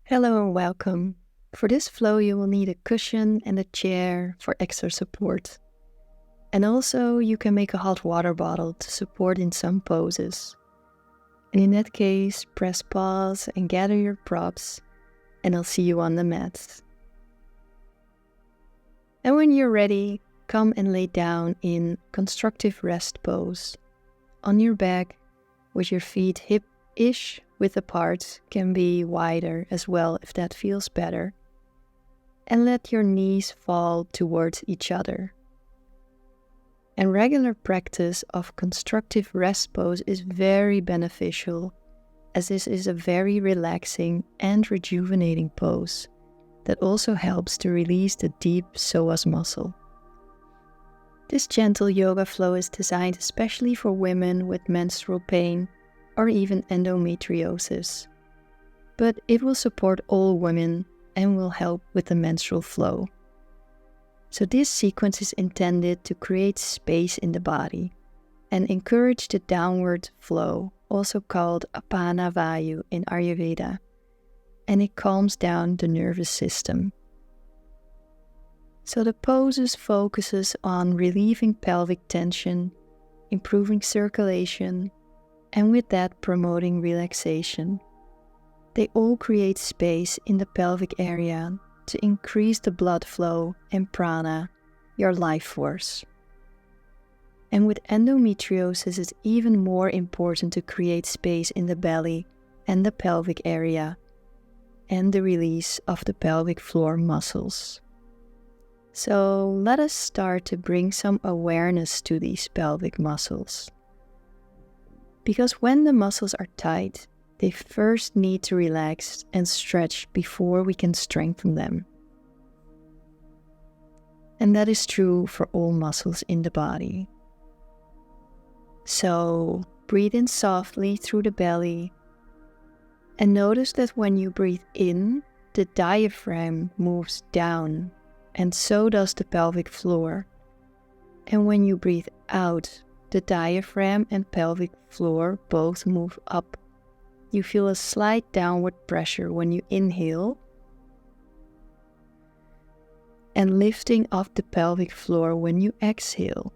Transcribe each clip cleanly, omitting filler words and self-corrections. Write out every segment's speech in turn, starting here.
Hello and welcome. For this flow you will need a cushion and a chair for extra support. And also you can make a hot water bottle to support in some poses. And in that case, press pause and gather your props, and I'll see you on the mat. And when you're ready, come and lay down in constructive rest pose. On your back, with your feet hip-ish width apart, can be wider as well if that feels better. And let your knees fall towards each other. And regular practice of constructive rest pose is very beneficial, as this is a very relaxing and rejuvenating pose that also helps to release the deep psoas muscle. This gentle yoga flow is designed especially for women with menstrual pain or even endometriosis, but it will support all women and will help with the menstrual flow. So this sequence is intended to create space in the body and encourage the downward flow, also called apana vayu in Ayurveda, and it calms down the nervous system. So the poses focuses on relieving pelvic tension, improving circulation, and with that promoting relaxation. They all create space in the pelvic area to increase the blood flow and prana, your life force. And with endometriosis, it's even more important to create space in the belly and the pelvic area and the release of the pelvic floor muscles. So let us start to bring some awareness to these pelvic muscles. Because when the muscles are tight, they first need to relax and stretch before we can strengthen them. And that is true for all muscles in the body. So breathe in softly through the belly and notice that when you breathe in, the diaphragm moves down, and so does the pelvic floor. And when you breathe out, the diaphragm and pelvic floor both move up. You feel a slight downward pressure when you inhale and lifting of the pelvic floor when you exhale.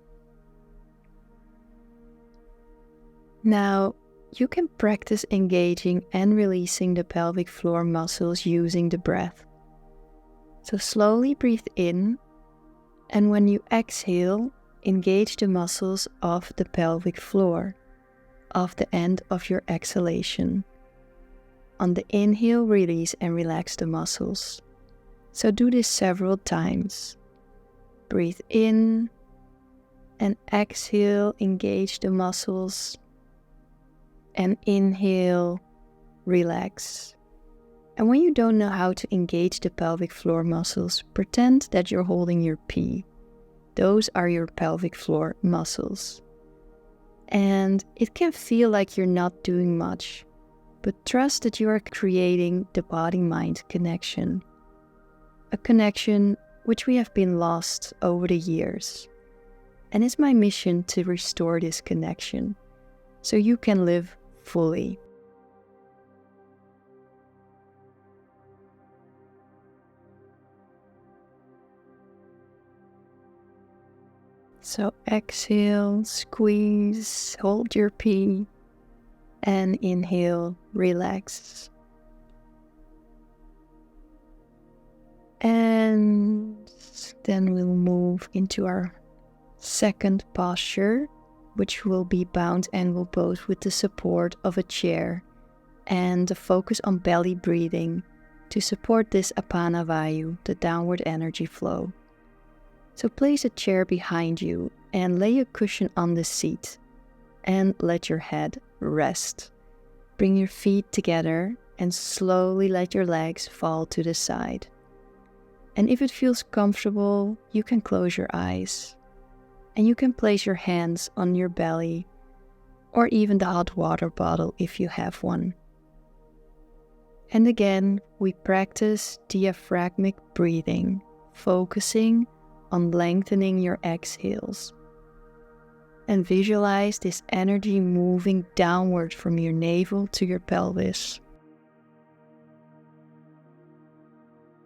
Now, you can practice engaging and releasing the pelvic floor muscles using the breath. So slowly breathe in, and when you exhale, engage the muscles of the pelvic floor, of the end of your exhalation. On the inhale, release and relax the muscles. So do this several times. Breathe in and exhale, engage the muscles, and inhale, relax. And when you don't know how to engage the pelvic floor muscles, pretend that you're holding your pee. Those are your pelvic floor muscles. And it can feel like you're not doing much, but trust that you are creating the body-mind connection. A connection which we have been lost over the years. And it's my mission to restore this connection, so you can live fully. So exhale, squeeze, hold your pee, and inhale, relax. And then we'll move into our second posture, which will be bound angle pose with the support of a chair and the focus on belly breathing to support this apana vayu, the downward energy flow. So place a chair behind you and lay a cushion on the seat and let your head rest. Bring your feet together and slowly let your legs fall to the side. And if it feels comfortable, you can close your eyes. And you can place your hands on your belly or even the hot water bottle if you have one. And again, we practice diaphragmic breathing, focusing on lengthening your exhales. And visualize this energy moving downward from your navel to your pelvis.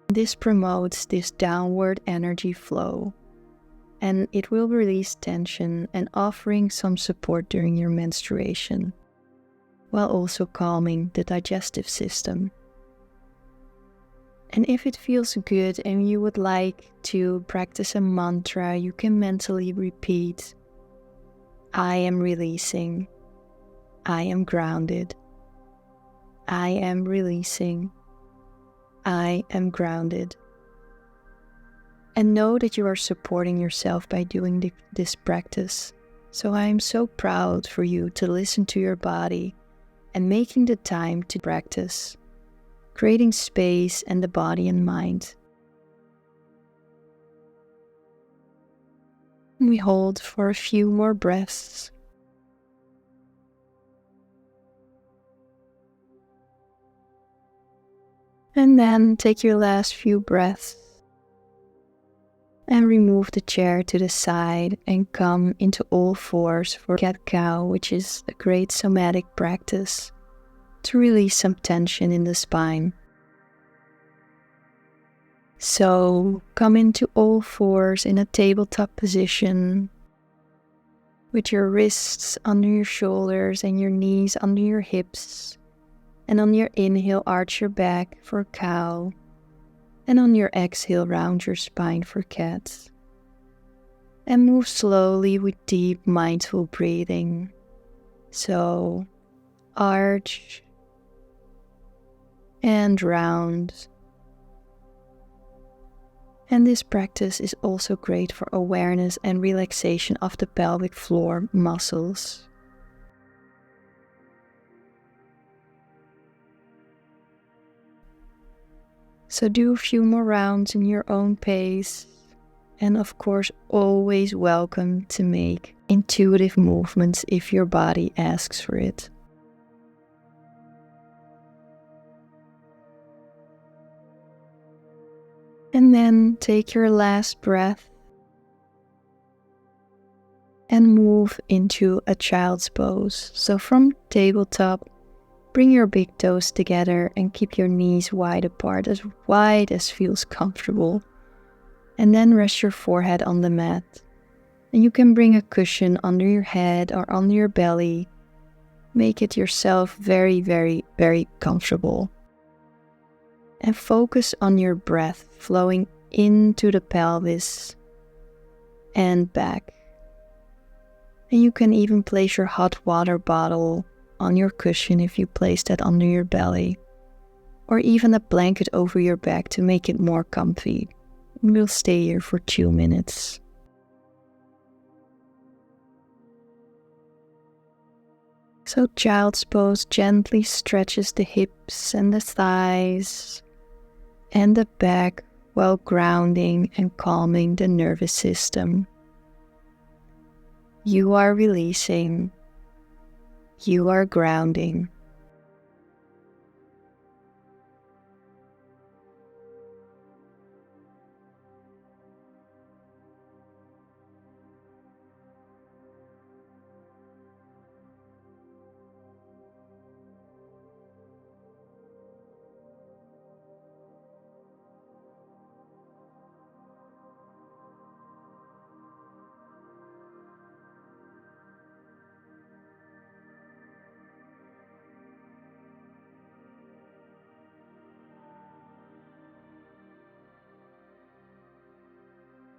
This promotes this downward energy flow, and it will release tension and offering some support during your menstruation, while also calming the digestive system. And if it feels good and you would like to practice a mantra, you can mentally repeat, I am releasing, I am grounded, I am releasing, I am grounded. And know that you are supporting yourself by doing this practice. So I am so proud for you to listen to your body and making the time to practice, creating space in the body and mind. We hold for a few more breaths. And then take your last few breaths and remove the chair to the side and come into all fours for cat-cow, which is a great somatic practice to release some tension in the spine. So come into all fours in a tabletop position with your wrists under your shoulders and your knees under your hips. And on your inhale, arch your back for cow. And on your exhale, round your spine for cat. And move slowly with deep mindful breathing. So arch and round. And this practice is also great for awareness and relaxation of the pelvic floor muscles. So do a few more rounds in your own pace. And of course, always welcome to make intuitive movements if your body asks for it. And then take your last breath and move into a child's pose. So from tabletop, bring your big toes together and keep your knees wide apart, as wide as feels comfortable. And then rest your forehead on the mat. And you can bring a cushion under your head or under your belly. Make it yourself very, very, very comfortable. And focus on your breath flowing into the pelvis and back. And you can even place your hot water bottle on your cushion if you place that under your belly. Or even a blanket over your back to make it more comfy. We'll stay here for 2 minutes. So child's pose gently stretches the hips and the thighs and the back while grounding and calming the nervous system. You are releasing. You are grounding.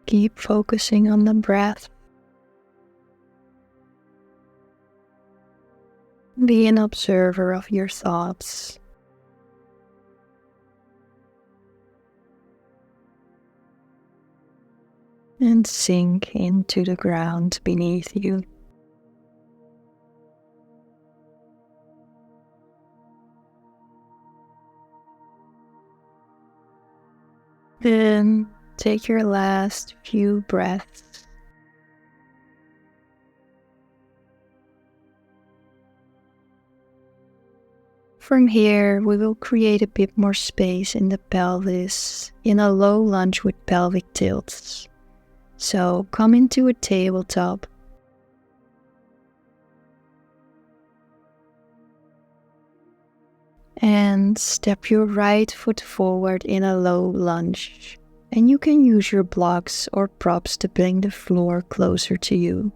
Keep focusing on the breath. Be an observer of your thoughts. And sink into the ground beneath you. Then take your last few breaths. From here, we will create a bit more space in the pelvis in a low lunge with pelvic tilts. So come into a tabletop. And step your right foot forward in a low lunge. And you can use your blocks or props to bring the floor closer to you.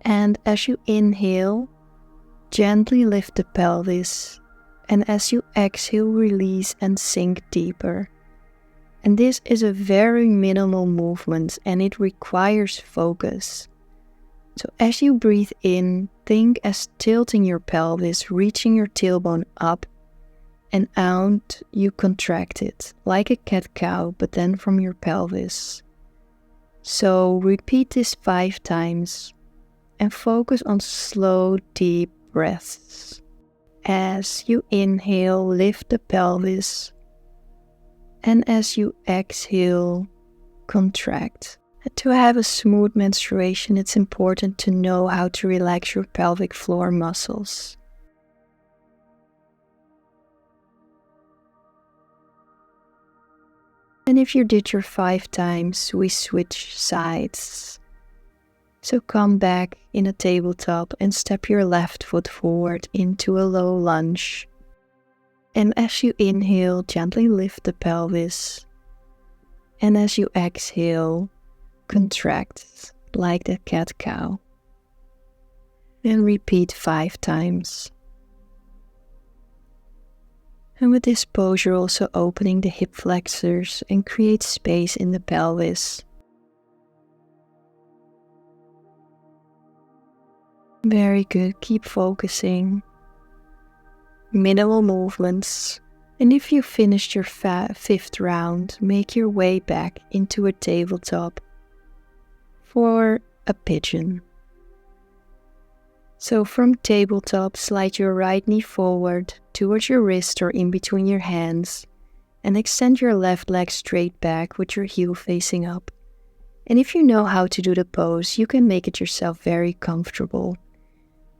And as you inhale, gently lift the pelvis. And as you exhale, release and sink deeper. And this is a very minimal movement and it requires focus. So as you breathe in, think as tilting your pelvis, reaching your tailbone up, and out you contract it, like a cat-cow, but then from your pelvis. So repeat this 5 times and focus on slow, deep breaths. As you inhale, lift the pelvis, and as you exhale, contract. To have a smooth menstruation, it's important to know how to relax your pelvic floor muscles. And if you did your 5 times, we switch sides. So come back in a tabletop and step your left foot forward into a low lunge. And as you inhale, gently lift the pelvis. And as you exhale, contract like the cat-cow. And repeat 5 times. And with this pose, you're also opening the hip flexors and create space in the pelvis. Very good. Keep focusing. Minimal movements. And if you finished your 5th round, make your way back into a tabletop for a pigeon. So from tabletop, slide your right knee forward towards your wrist or in between your hands and extend your left leg straight back with your heel facing up. And if you know how to do the pose, you can make it yourself very comfortable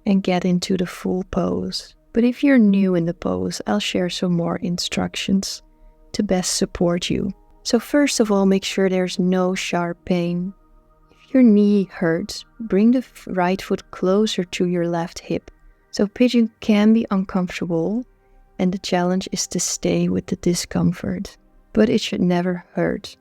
and get into the full pose. But if you're new in the pose, I'll share some more instructions to best support you. So first of all, make sure there's no sharp pain. If your knee hurts, bring the right foot closer to your left hip. So pigeon can be uncomfortable, and the challenge is to stay with the discomfort, but it should never hurt.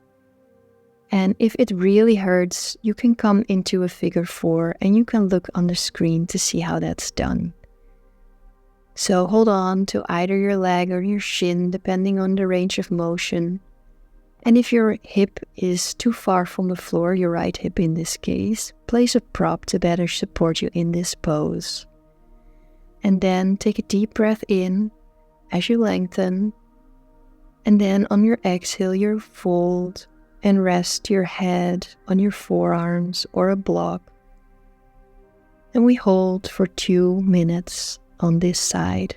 And if it really hurts, you can come into a figure 4 and you can look on the screen to see how that's done. So hold on to either your leg or your shin, depending on the range of motion. And if your hip is too far from the floor, your right hip in this case, place a prop to better support you in this pose. And then take a deep breath in as you lengthen. And then on your exhale, you fold and rest your head on your forearms or a block. And we hold for 2 minutes on this side.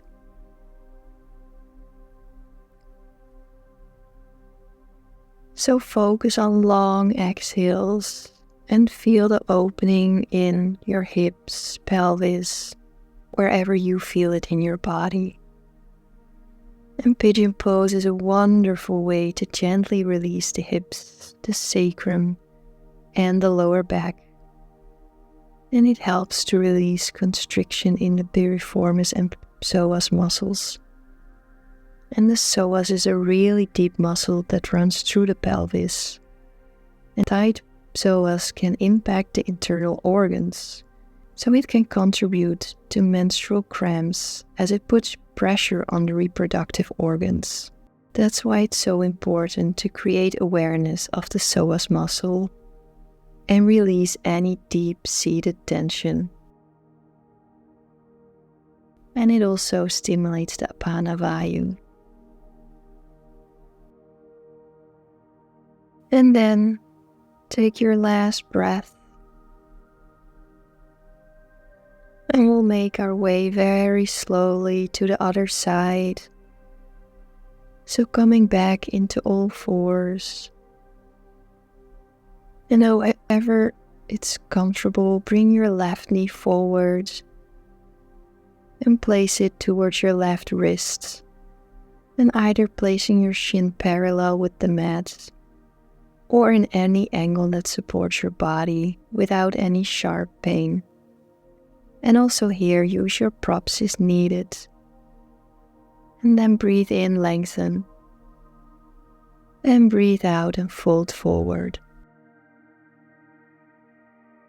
So focus on long exhales and feel the opening in your hips, pelvis, wherever you feel it in your body. And Pigeon Pose is a wonderful way to gently release the hips, the sacrum, and the lower back. And it helps to release constriction in the piriformis and psoas muscles. And the psoas is a really deep muscle that runs through the pelvis. And tight psoas can impact the internal organs. So it can contribute to menstrual cramps as it puts pressure on the reproductive organs. That's why it's so important to create awareness of the psoas muscle and release any deep-seated tension. And it also stimulates the apana vayu. And then take your last breath. And we'll make our way very slowly to the other side. So coming back into all fours. And however it's comfortable, bring your left knee forward and place it towards your left wrist. And either placing your shin parallel with the mat or in any angle that supports your body without any sharp pain. And also here, use your props as needed. And then breathe in, lengthen. And breathe out and fold forward.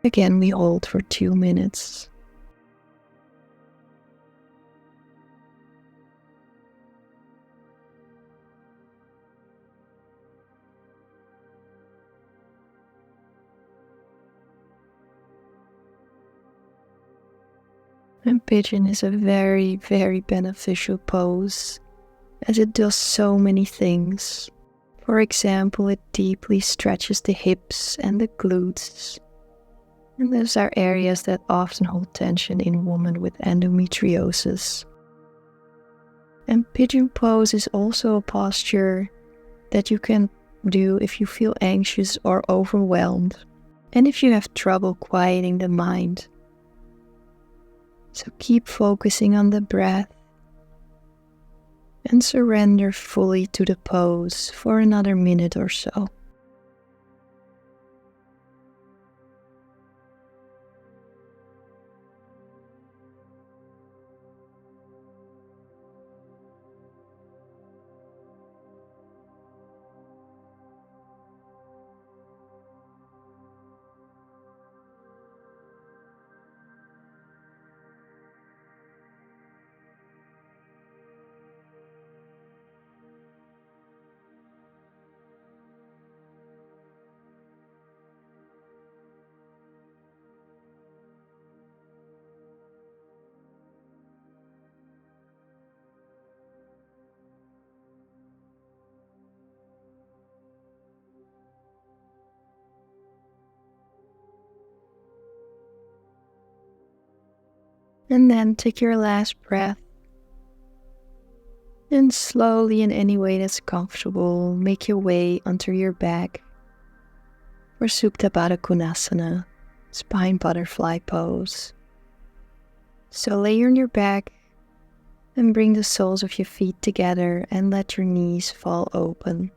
Again, we hold for 2 minutes. And Pigeon is a very, very beneficial pose, as it does so many things. For example, it deeply stretches the hips and the glutes. And those are areas that often hold tension in women with endometriosis. And Pigeon Pose is also a posture that you can do if you feel anxious or overwhelmed, and if you have trouble quieting the mind. So keep focusing on the breath and surrender fully to the pose for another minute or so. And then take your last breath. And slowly, in any way that's comfortable, make your way onto your back for Supta Baddha Konasana, spine butterfly pose. So lay on your back and bring the soles of your feet together and let your knees fall open,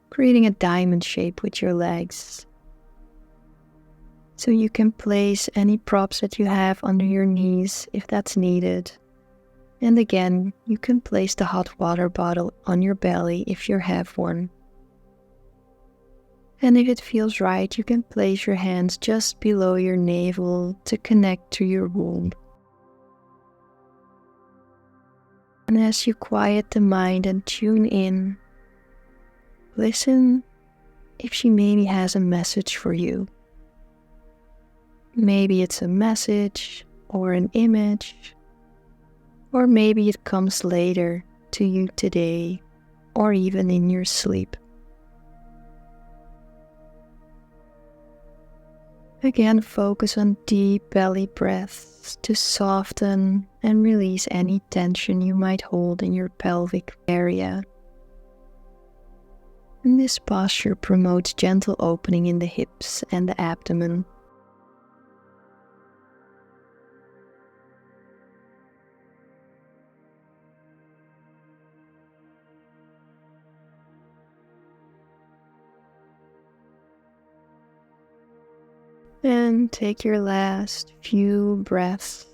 creating a diamond shape with your legs. So you can place any props that you have under your knees if that's needed. And again, you can place the hot water bottle on your belly if you have one. And if it feels right, you can place your hands just below your navel to connect to your womb. And as you quiet the mind and tune in, listen if she maybe has a message for you. Maybe it's a message or an image, or maybe it comes later to you today or even in your sleep. Again, focus on deep belly breaths to soften and release any tension you might hold in your pelvic area. And this posture promotes gentle opening in the hips and the abdomen. And take your last few breaths.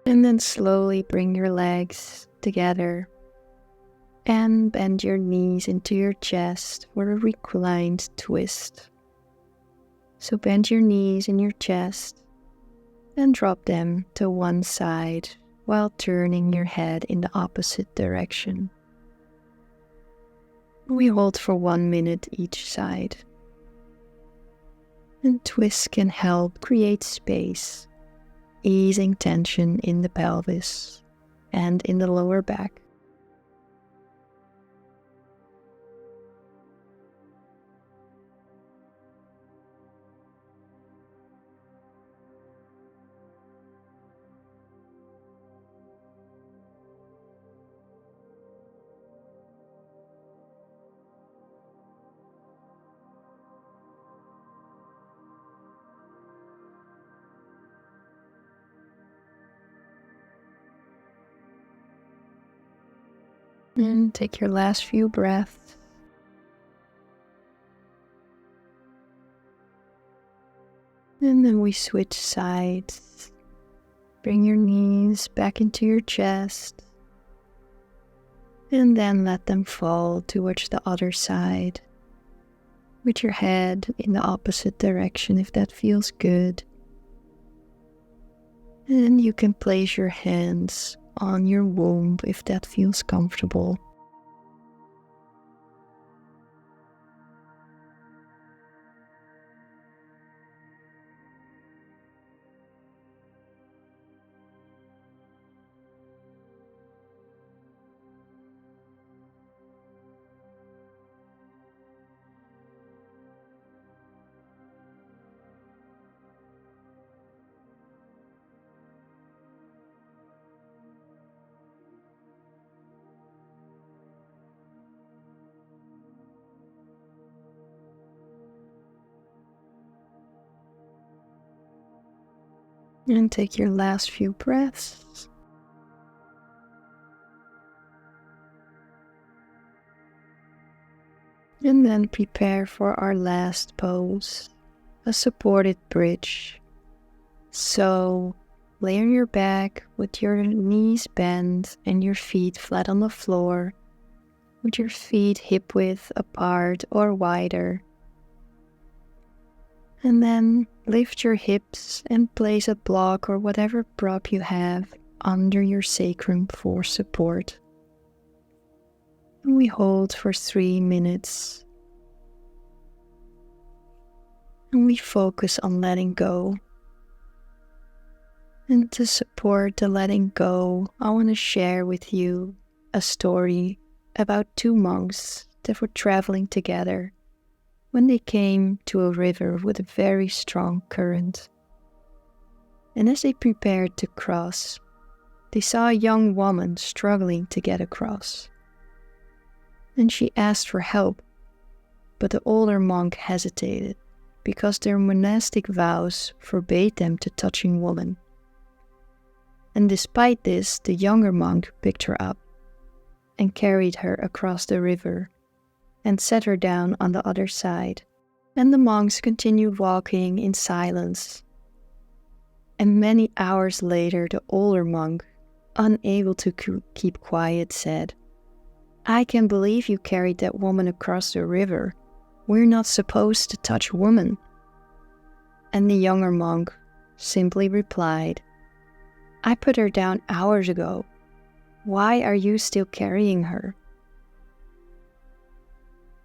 And then slowly bring your legs together and bend your knees into your chest for a reclined twist. So bend your knees in your chest and drop them to one side while turning your head in the opposite direction. We hold for 1 minute each side. And twists can help create space, easing tension in the pelvis and in the lower back. And take your last few breaths. And then we switch sides. Bring your knees back into your chest. And then let them fall towards the other side. With your head in the opposite direction if that feels good. And you can place your hands on your womb if that feels comfortable. And take your last few breaths. And then prepare for our last pose, a supported bridge. So lay on your back with your knees bent and your feet flat on the floor, with your feet hip width apart or wider. And then lift your hips and place a block or whatever prop you have under your sacrum for support. And we hold for 3 minutes. And we focus on letting go. And to support the letting go, I want to share with you a story about 2 monks that were traveling together when they came to a river with a very strong current. And as they prepared to cross, they saw a young woman struggling to get across. And she asked for help, but the older monk hesitated because their monastic vows forbade them to touching women. And despite this, the younger monk picked her up and carried her across the river and set her down on the other side. And the monks continued walking in silence. And many hours later, the older monk, unable to keep quiet, said, "I can't believe you carried that woman across the river. We're not supposed to touch women." And the younger monk simply replied, "I put her down hours ago. Why are you still carrying her?"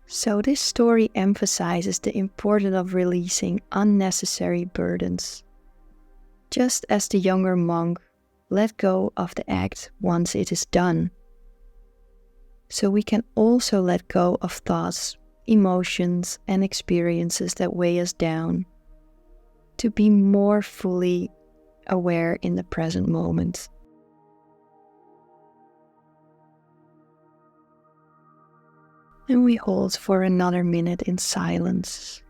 So this story emphasizes the importance of releasing unnecessary burdens. Just as the younger monk let go of the act once it is done, so we can also let go of thoughts, emotions, and experiences that weigh us down, to be more fully aware in the present moment. And we hold for another minute in silence,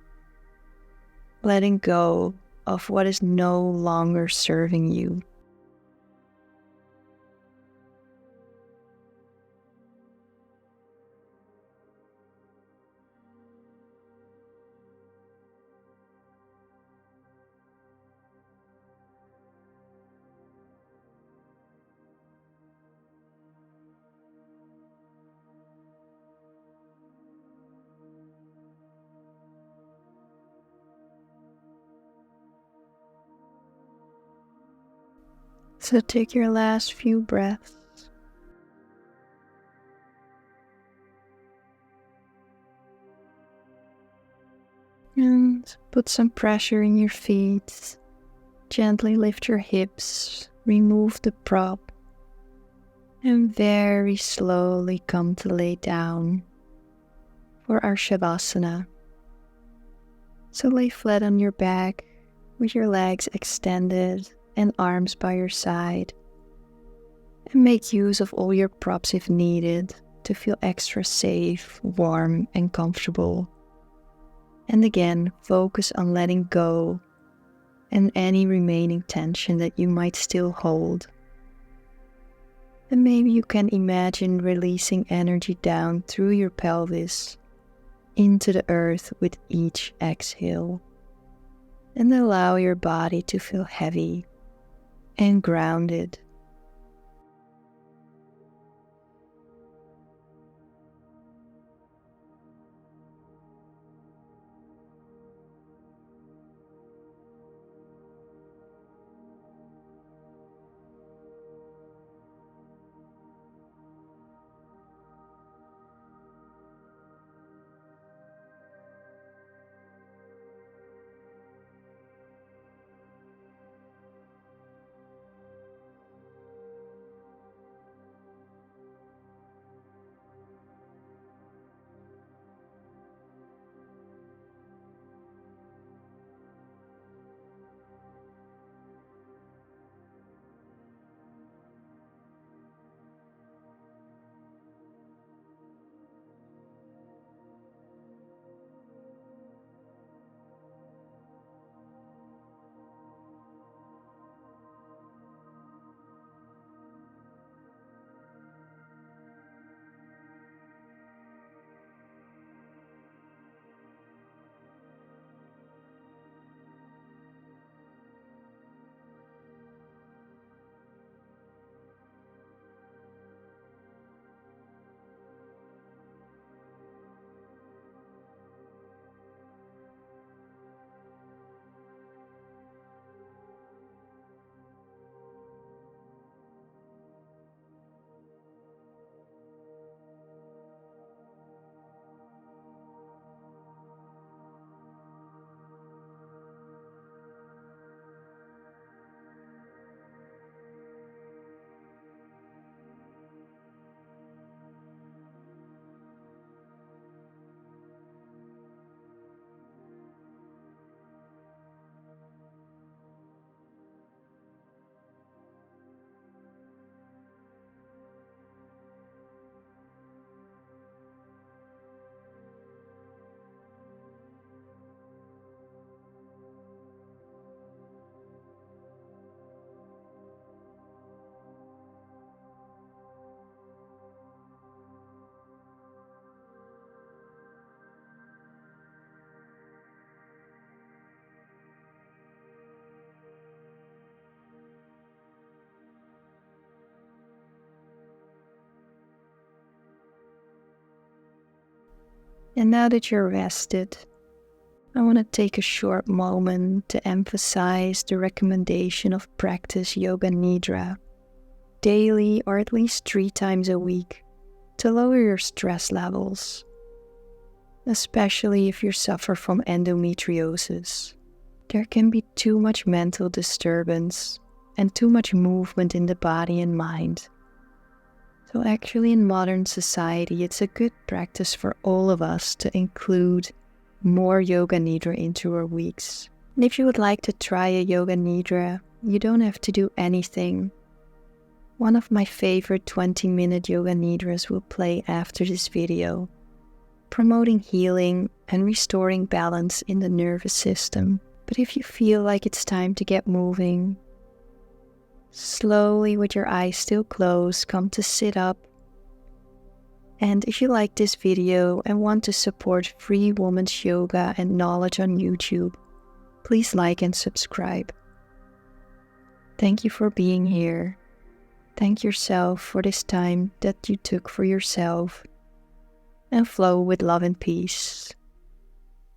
letting go of what is no longer serving you. So take your last few breaths. And put some pressure in your feet. Gently lift your hips, remove the prop, and very slowly come to lay down for our Shavasana. So lay flat on your back with your legs extended and arms by your side, and make use of all your props if needed to feel extra safe, warm, and comfortable. And again, focus on letting go and any remaining tension that you might still hold. And maybe you can imagine releasing energy down through your pelvis into the earth with each exhale. and allow your body to feel heavy and grounded. And now that you're rested, I want to take a short moment to emphasize the recommendation of practice Yoga Nidra daily or at least 3 times a week to lower your stress levels, especially if you suffer from endometriosis. There can be too much mental disturbance and too much movement in the body and mind. So actually in modern society, it's a good practice for all of us to include more Yoga Nidra into our weeks. And if you would like to try a Yoga Nidra, you don't have to do anything. One of my favorite 20-minute Yoga Nidras will play after this video, promoting healing and restoring balance in the nervous system. But if you feel like it's time to get moving, slowly with your eyes still closed, come to sit up. And if you like this video and want to support free women's yoga and knowledge on YouTube, please like and subscribe. Thank you for being here. Thank yourself for this time that you took for yourself. And flow with love and peace.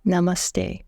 Namaste.